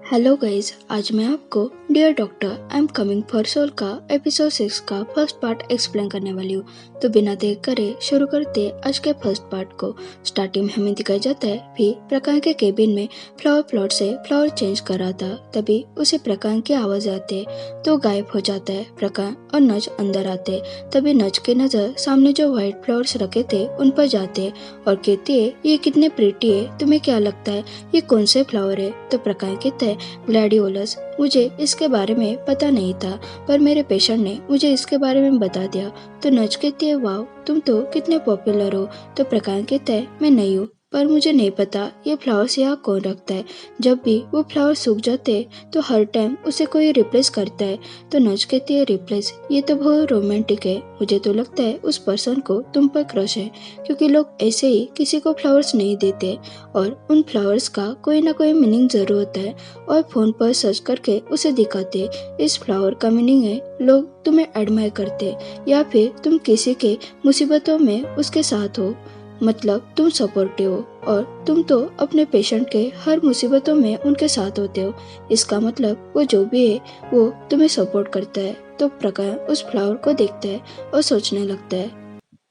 Hello guys, आज मैं आपको dear doctor I am coming for soul का एपिसोड 6 का फर्स्ट पार्ट एक्सप्लेन करने वाली हूँ। तो बिना देर करे शुरू करते आज के फर्स्ट पार्ट को। स्टार्टिंग में हमें दिखाया जाता है भी प्रकाश के केबिन में फ्लावर प्लॉट से फ्लावर चेंज कर रहा था। तभी उसे प्रकाश की आवाज आती है तो गायब हो जाता है प्रकाश और नज अंदर आते। तभी नज की नजर सामने जो व्हाइट फ्लावर्स रखे थे उन पर जाते और कहती है ये कितने प्रिटी है, तुम्हें क्या लगता है ये कौन से फ्लावर है? तो प्रकाश कहता है ग्लैडियोलस, मुझे इसके बारे में पता नहीं था पर मेरे पेशेंट ने मुझे इसके बारे में बता दिया। तो नच कहती है वाह तुम तो कितने पॉपुलर हो। तो प्रकाश कहता है मैं नहीं हूँ पर मुझे नहीं पता ये फ्लावर्स यहाँ कौन रखता है। जब भी वो फ्लावर सूख जाते तो हर टाइम उसे कोई रिप्लेस करता है। तो नच कहती है रिप्लेस, ये तो बहुत रोमांटिक है। मुझे तो लगता है उस पर्सन को तुम पर क्रश है क्योंकि लोग ऐसे ही किसी को फ्लावर्स नहीं देते और उन फ्लावर्स का कोई ना कोई मीनिंग जरूर होता है और फोन पर सर्च करके उसे दिखाते। इस फ्लावर का मीनिंग है लोग तुम्हें एडमायर करते या फिर तुम किसी के मुसीबतों में उसके साथ हो, मतलब तुम सपोर्टिव हो और तुम तो अपने पेशेंट के हर मुसीबतों में उनके साथ होते हो। इसका मतलब वो जो भी है वो तुम्हें सपोर्ट करता है। तो प्रकाश उस फ्लावर को देखता है और सोचने लगता है।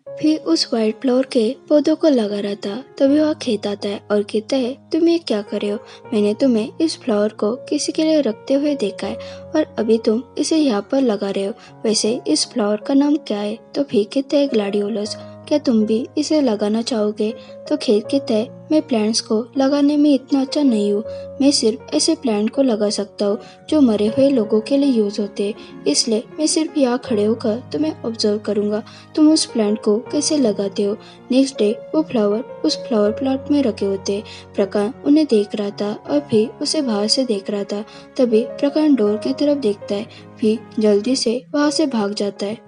फिर उस व्हाइट फ्लावर के पौधों को लगा रहा था। तभी वह खेत आता है और कहता है तुम ये क्या कर रहे हो? मैंने तुम्हें इस फ्लावर को किसी के लिए रखते हुए देखा है और अभी तुम इसे यहाँ पर लगा रहे हो। वैसे इस फ्लावर का नाम क्या है? तो फिर कहते हैं ग्लैडियोलस, क्या तुम भी इसे लगाना चाहोगे? तो खेत कहता है मैं प्लांट्स को लगाने में इतना अच्छा नहीं हूँ, मैं सिर्फ ऐसे प्लांट को लगा सकता हूँ जो मरे हुए लोगों के लिए यूज होते, इसलिए मैं सिर्फ यहाँ खड़े होकर तुम्हें ऑब्जर्व करूंगा तुम उस प्लांट को कैसे लगाते हो। नेक्स्ट डे वो फ्लावर उस फ्लावर प्लॉट में रखे होते। प्रकाश उन्हें देख रहा था और फिर उसे बाहर से देख रहा था। तभी प्रकाश डोर की तरफ देखता है, फिर जल्दी से वहां से भाग जाता है।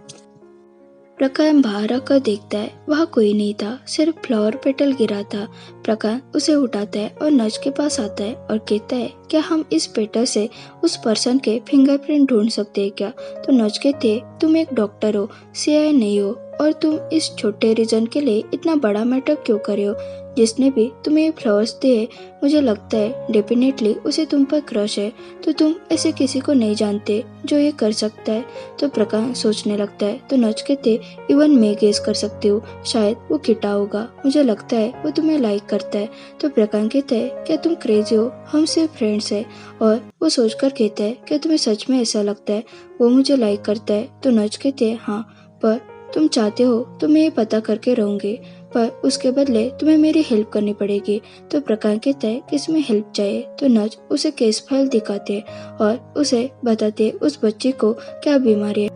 प्रकाश बाहर आकर देखता है वहाँ कोई नहीं था, सिर्फ फ्लावर पेटल गिरा था। प्रकाश उसे उठाता है और नच के पास आता है और कहता है क्या हम इस पेटल से उस पर्सन के फिंगरप्रिंट ढूंढ सकते हैं क्या? तो नच कहते तुम एक डॉक्टर हो, सीआई नहीं हो और तुम इस छोटे रीजन के लिए इतना बड़ा मैटर क्यों कर रहे हो? जिसने भी तुम्हें ये फ्लावर्स दिए मुझे लगता है डेफिनेटली उसे तुम पर क्रश है, तो तुम ऐसे किसी को नहीं जानते जो ये कर सकता है। तो प्रकाश सोचने लगता है। तो नच कहते इवन मैं गेस कर सकती हूँ, शायद वो किटा होगा, मुझे लगता है वो तुम्हें लाइक करता है। तो प्रकाश कहता है क्या तुम क्रेजी हो, हम सिर्फ फ्रेंड्स है। और वो सोचकर कहता है क्या तुम्हें सच में ऐसा लगता है वो मुझे लाइक करता है? तो नच कहते हैं हाँ, पर तुम चाहते हो तो मैं ये पता करके रहूंगी, पर उसके बदले तुम्हें मेरी हेल्प करनी पड़ेगी। तो प्रकाश कहता है किसमें हेल्प चाहिए? तो नच उसे केस फाइल दिखाते और उसे बताते उस बच्चे को क्या बीमारी है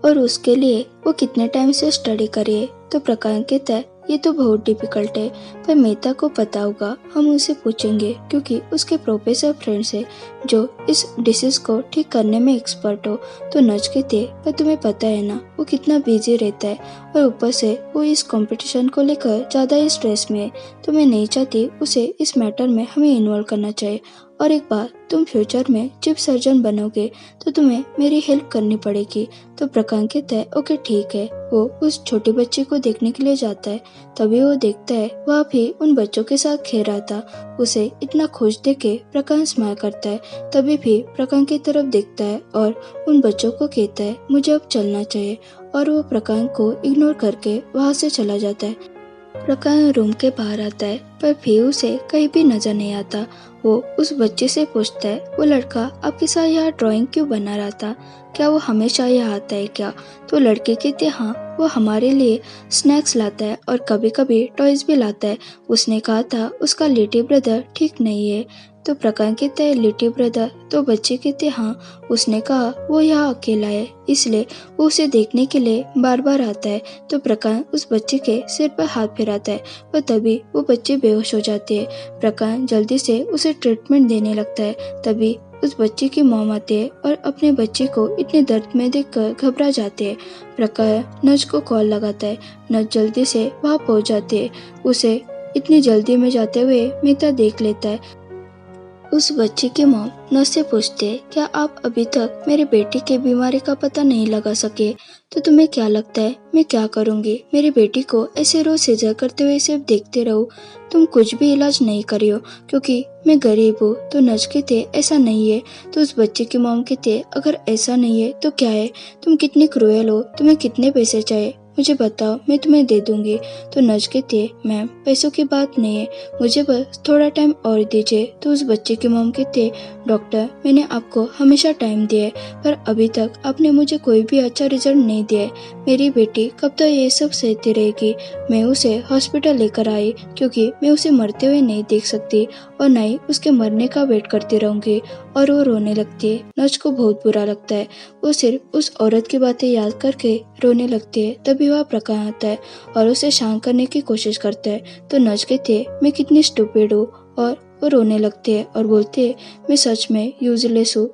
और उसके लिए वो कितने टाइम से स्टडी करी है। तो प्रकाश कहता है ये तो बहुत डिफिकल्ट है पर मेहता को पता होगा, हम उसे पूछेंगे क्योंकि उसके प्रोफेसर फ्रेंड्स है जो इस डिसीज को ठीक करने में एक्सपर्ट हो। तो नच कहते पर तुम्हें पता है ना वो कितना बिजी रहता है और ऊपर से वो इस कंपटीशन को लेकर ज्यादा ही स्ट्रेस में है, तो मैं नहीं चाहती उसे इस मैटर में हमें इन्वॉल्व करना चाहिए। और एक बार तुम फ्यूचर में चिप सर्जन बनोगे तो तुम्हें मेरी हेल्प करनी पड़ेगी। तो प्रकाश कहता है ओके ठीक है। वो उस छोटी बच्ची को देखने के लिए जाता है। तभी वो देखता है वह भी उन बच्चों के साथ खेल रहा था। उसे इतना खुश देख के प्रकाश स्माइल करता है। तभी भी प्रकाश की तरफ देखता है और उन बच्चों को कहता है मुझे अब चलना चाहिए और वो प्रकाश को इग्नोर करके वहाँ से चला जाता है। प्रकाश रूम के बाहर आता है पर फिर उसे कहीं भी नजर नहीं आता। वो उस बच्चे से पूछता है वो लड़का आपके साथ यहाँ ड्राइंग क्यों बना रहा था, क्या वो हमेशा यहाँ आता है क्या? तो लड़के कहते हाँ, वो हमारे लिए स्नैक्स लाता है और कभी कभी टॉयज भी लाता है। उसने कहा था उसका लिटिल ब्रदर ठीक नहीं है। तो प्रकाश कहता है लिटिल ब्रदर? तो बच्चे कहते हाँ, उसने कहा वो यहाँ अकेला है इसलिए वो उसे देखने के लिए बार बार आता है। तो प्रकाश उस बच्चे के सिर पर हाथ फिराता है पर तभी वो बच्चे बेहोश हो जाते हैं। प्रकाश जल्दी से उसे ट्रीटमेंट देने लगता है। तभी उस बच्चे की मॉम आते हैं और अपने बच्चे को इतने दर्द में देखकर घबरा जाते हैं। प्रकाश नच को कॉल लगाता है। नच जल्दी से वहाँ पहुँच जाते है। उसे इतनी जल्दी में जाते हुए मेहता देख लेता है। उस बच्चे की मॉम नर्स से पूछते, क्या आप अभी तक मेरी बेटी की बीमारी का पता नहीं लगा सके? तो तुम्हें क्या लगता है मैं क्या करूंगी? मेरी बेटी को ऐसे रोज सीजर करते हुए सिर्फ देखते रहो। तुम कुछ भी इलाज नहीं करियो क्योंकि मैं गरीब हूँ। तो नर्स कहते, ऐसा नहीं है। तो उस बच्चे की मॉम कहते, अगर ऐसा नहीं है तो क्या है? तुम कितनी क्रूएल हो। तुम्हें कितने पैसे चाहिए मुझे बताओ, मैं तुम्हें दे दूंगी। तो नर्स कहती है, मैम पैसों की बात नहीं है, मुझे बस थोड़ा टाइम और दीजिए। तो उस बच्चे की मॉम कहती है, डॉक्टर मैंने आपको हमेशा टाइम दिया है पर अभी तक आपने मुझे कोई भी अच्छा रिजल्ट नहीं दिया है। मेरी बेटी कब तक ये सब सहती रहेगी? मैं उसे हॉस्पिटल लेकर आई क्योंकि मैं उसे मरते हुए नहीं देख सकती और न ही उसके मरने का वेट करती रहूंगी। और वो रोने लगती है। नर्स को बहुत बुरा लगता है। वो सिर्फ उस औरत की बातें याद करके रोने लगती है। तभी वह प्रकाश आता है और उसे शांत करने की कोशिश करता है। तो नर्स कहती है, मैं कितनी स्टूपिड हूँ। और वो रोने लगती है और बोलती है, मैं सच में यूजलेस हूँ।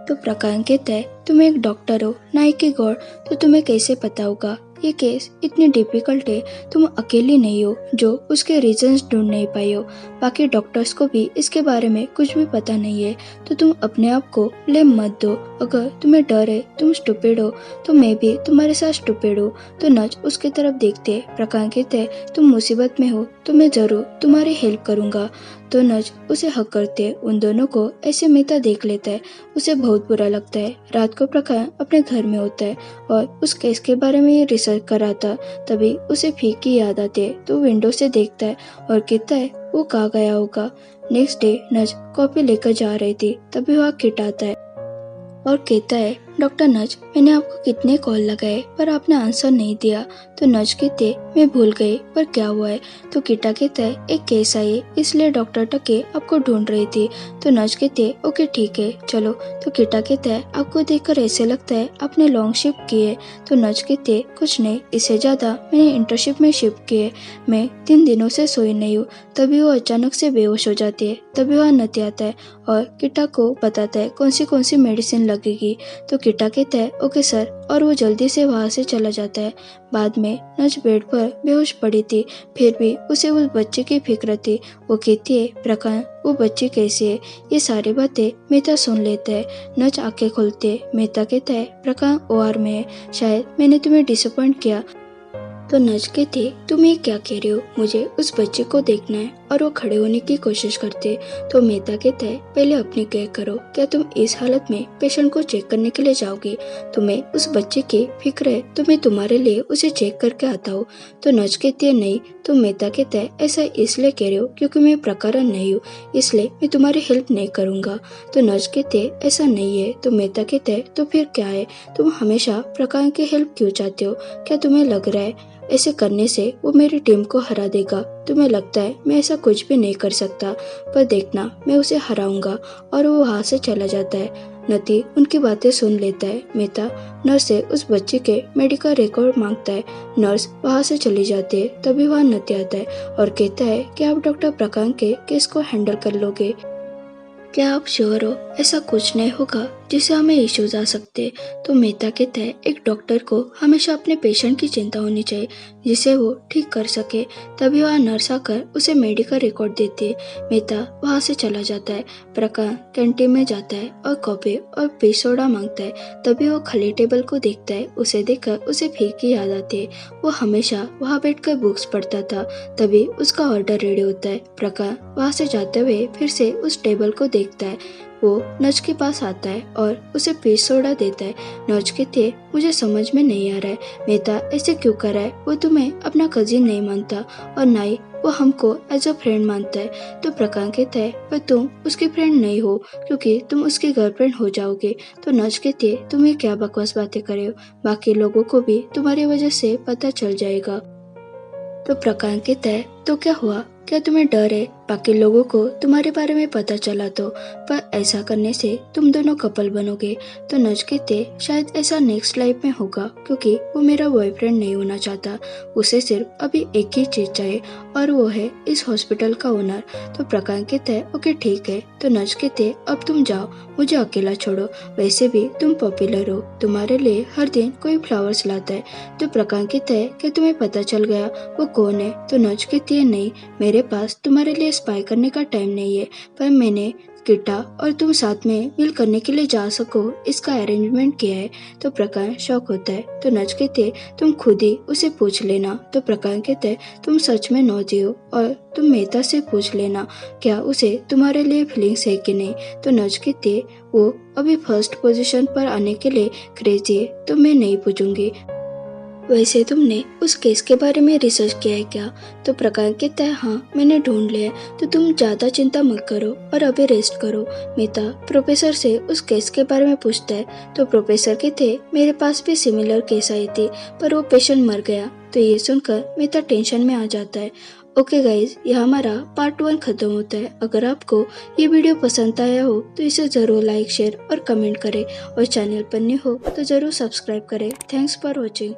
तो प्रकाश कहता है, तुम एक डॉक्टर हो ना कि गॉड, तो तुम्हें कैसे पता होगा? ये केस इतनी डिफिकल्ट है, तुम अकेली नहीं हो जो उसके रीजंस ढूंढ नहीं पाई हो। बाकी डॉक्टर्स को भी इसके बारे में कुछ भी पता नहीं है। तो तुम अपने आप को ब्लेम मत दो। अगर तुम्हें डर है, तुम स्टूपिड हो, तो मैं भी तुम्हारे साथ स्टूपिड हूँ। तो नच उसकी तरफ देखते प्रकाश कहते, तुम मुसीबत में हो तो मैं जरूर तुम्हारी हेल्प करूंगा। तो नच उसे हक करते उन दोनों को ऐसे मीता देख लेता है। उसे बहुत बुरा लगता है। रात को प्रकाश अपने घर में होता है और उस केस के बारे में ये रिसर्च कर रहा था। तभी उसे फीक की याद आती है। तो विंडो से देखता है और कहता है, वो कहाँ गया होगा। नेक्स्ट डे नज कॉपी लेकर जा रही थी। तभी वह किट आता है और कहता है, डॉक्टर नज मैंने आपको कितने कॉल लगाए पर आपने आंसर नहीं दिया। तो नज कहते, मैं भूल गई पर क्या हुआ है? तो किटा कहता है, एक केस आई इसलिए डॉक्टर टके आपको ढूंढ रही थी। तो नज कहते, ओके ठीक है चलो। तो किटा कहता है, आपको देखकर ऐसे लगता है आपने लॉन्ग शिफ्ट की है। तो नज कहते, कुछ नहीं, इससे ज्यादा मैंने इंटर्नशिप में शिफ्ट की है। मैं 3 दिनों से सोई नहीं हूँ। तभी वो अचानक से बेहोश हो जाती है। तभी वह नती आता है और किटा को बताता है कौन सी मेडिसिन लगेगी। तो किटा कहता है, ओके सर, और वो जल्दी से वहाँ से चला जाता है। बाद में नच बेड पर बेहोश पड़ी थी, फिर भी उसे उस बच्चे की फिक्र थी। वो कहती है, प्रकाश वो बच्चे कैसे है? ये सारी बातें मेहता सुन लेता है। नच आंखें खोलते मेहता कहता है, प्रकाश ओआर में है, शायद मैंने तुम्हें डिसअपॉइंट किया। तो नच कहते, तुम ये क्या कह रहे हो? मुझे उस बच्चे को देखना है। और वो खड़े होने की कोशिश करते। तो मेहता कहता है, पहले अपनी केयर करो। क्या तुम इस हालत में पेशेंट को चेक करने के लिए जाओगे? तुम्हें उस बच्चे की फिक्र है तो मैं तुम्हारे लिए उसे चेक करके आता हूँ। तो नच कहती है, नहीं। तो मेहता कहता है, ऐसा इसलिए कह रहे हो क्योंकि मैं प्रकरण नहीं हूँ, इसलिए मैं तुम्हारी हेल्प नहीं करूंगा। तो नच कहते, ऐसा नहीं है। तो मेहता कहता है, तो फिर क्या है? तुम हमेशा प्रकाश की हेल्प क्यों चाहते हो? क्या तुम्हें लग रहा है ऐसे करने से वो मेरी टीम को हरा देगा? तुम्हें लगता है मैं ऐसा कुछ भी नहीं कर सकता, पर देखना मैं उसे हराऊंगा। और वो वहाँ से चला जाता है। नती उनकी बातें सुन लेता है। मेहता नर्स से उस बच्चे के मेडिकल रिकॉर्ड मांगता है। नर्स वहाँ से चली जाती है। तभी वहाँ नती आता है और कहता है कि आप डॉक्टर प्रकाश के केस को हैंडल कर लोगे। क्या आप श्योर हो ऐसा कुछ नहीं होगा जिससे हमें इश्यूज आ सकते? तो मेहता कहता है, एक डॉक्टर को हमेशा अपने पेशेंट की चिंता होनी चाहिए जिसे वो ठीक कर सके। तभी वह नर्स आकर उसे मेडिकल रिकॉर्ड देती है। मेहता वहाँ से चला जाता है। प्रकाश कैंटीन में जाता है और कॉफी और पी सोडा मांगता है। तभी वो खाली टेबल को देखता है। उसे देखकर उसे फीक की याद आती है। वो हमेशा वहाँ बैठकर बुक्स पढ़ता था। तभी उसका ऑर्डर रेडी होता है। प्रकाश वहाँ से जाते हुए फिर से उस टेबल को देखता है। वो नच के पास आता है और उसे पीस सोडा देता है। नच कहती है, मुझे समझ में नहीं आ रहा है मेहता ऐसे क्यों कर रहा है? वो तुम्हें अपना कजिन नहीं मानता और ना ही वो हमको एज अ फ्रेंड मानता है। तो प्रकाश कहता है, पर तुम उसकी फ्रेंड नहीं हो क्योंकि तुम उसकी गर्लफ्रेंड हो जाओगे। तो नच कहती है, तुम ये क्या बकवास बातें कर रहे हो? बाकी लोगों को भी तुम्हारी वजह से पता चल जाएगा। तो प्रकाश कहता है, तो क्या हुआ? क्या तुम्हें डर है बाकी लोगों को तुम्हारे बारे में पता चला तो? पर ऐसा करने से तुम दोनों कपल बनोगे। तो नच कहते, शायद ऐसा नेक्स्ट लाइफ में होगा क्योंकि वो मेरा बॉयफ्रेंड नहीं होना चाहता। उसे सिर्फ अभी एक ही चीज चाहिए और वो है इस हॉस्पिटल का ओनर। तो प्रकाश कहता है, ओके ठीक है। तो नच कहते, अब तुम जाओ, मुझे अकेला छोड़ो। वैसे भी तुम पॉपुलर हो, तुम्हारे लिए हर दिन कोई फ्लावर्स लाता है। तो प्रकाश कहता है, क्या तुम्हें पता चल गया वो कौन है? तो नच कहती है, नहीं, मेरे पास तुम्हारे लिए स्पाई करने का टाइम नहीं है, पर मैंने गिट्टा और तुम साथ में मिल करने के लिए जा सको इसका अरेंजमेंट किया है। तो प्रकाश शौक होता है। तो नज कहते तुम खुद ही उसे पूछ लेना। तो प्रकाश कहते तुम सच में नौजी हो और तुम मेहता से पूछ लेना क्या उसे तुम्हारे लिए फीलिंग्स है कि नहीं। तो नज कहते वो अभी फर्स्ट पोजीशन पर आने के लिए क्रेजी है, तो मैं नहीं पूछूंगी। वैसे तुमने उस केस के बारे में रिसर्च किया है क्या। तो प्रकाश कहता है हाँ मैंने ढूंढ लिया है, तो तुम ज्यादा चिंता मत करो और अभी रेस्ट करो। मेहता प्रोफेसर से उस केस के बारे में पूछता है। तो प्रोफेसर कहते मेरे पास भी सिमिलर केस आई थी, पर वो पेशेंट मर गया। तो ये सुनकर मेहता टेंशन में आ जाता है। ओके गाइज, यह हमारा पार्ट 1 खत्म होता है। अगर आपको ये वीडियो पसंद आया हो तो इसे जरूर लाइक, शेयर और कमेंट करें, और चैनल पर न्यू हो तो जरूर सब्सक्राइब करें। Thanks for watching.